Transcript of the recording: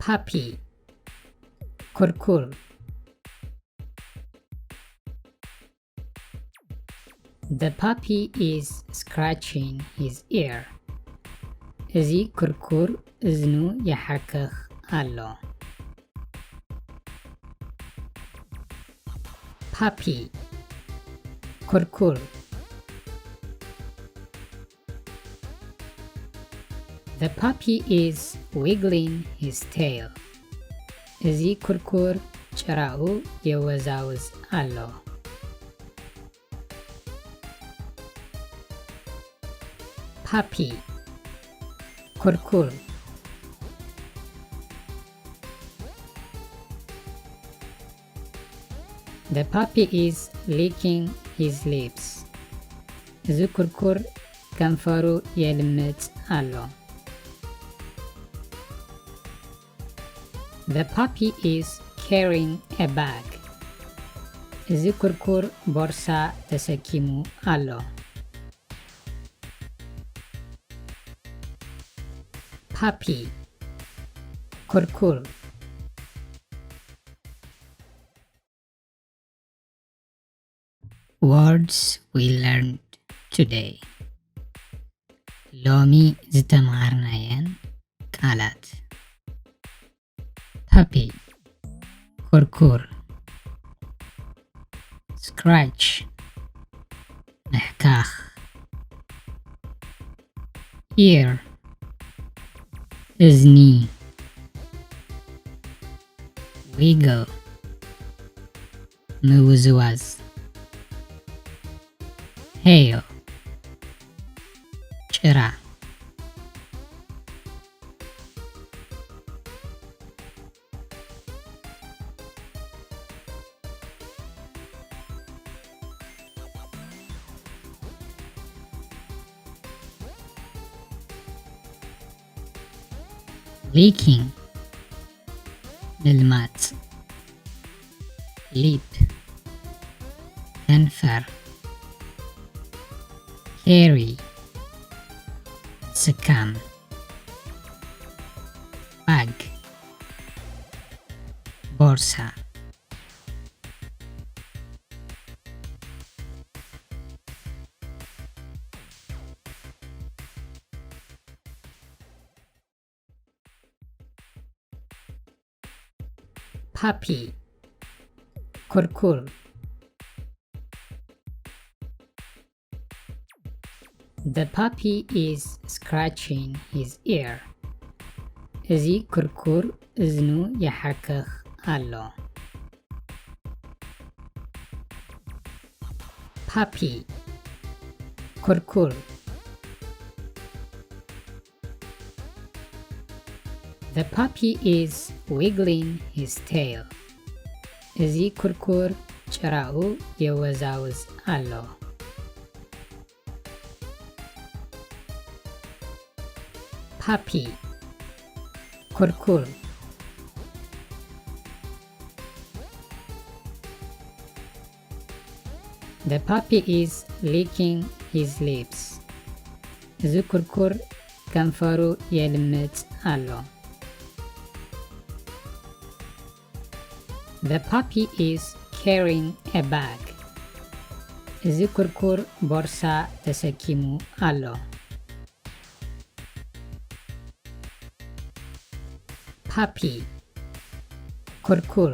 puppy ኩርኩር The puppy is scratching his ear. እዚ ኩርኩር እዝኑ ይሓክኽ ኣሎ። puppy ኩርኩር The puppy is wiggling his tail. እዚ ኩርኩር ጭራኡ የወዛውዝ ኣሎ። puppy ኩርኩር The puppy is licking his lips. እዚ ኩርኩር ከንፈሩ የልምጥ ኣሎ። The puppy is carrying a bag. እዚ ኩርኩር ቦርሳ ተሰኪሙ ኣሎ። puppy ኩርኩር Words we learned today. ሎሚ ዝተማሃርናየን ቃላት puppy ኩርኩር scratch ምሕካኽ ear እዝኒ wiggle ምውዝዋዝ hail ጭራ licking ምልማጥ lip ከንፈር carry ስካም bag ቦርሳ puppy ኩርኩር The puppy is scratching his ear. እዚ ኩርኩር እዝኑ ይሓክኽ ኣሎ። puppy ኩርኩር The puppy is wiggling his tail. እዚ ኩርኩር ጭራኡ የወዛውዝ ኣሎ። puppy ኩርኩር The puppy is licking his lips. እዚ ኩርኩር ከንፈሩ የልምጥ ኣሎ። The puppy is carrying a bag. እዚ ኩርኩር ቦርሳ ተሰኪሙ ኣሎ። puppy ኩርኩር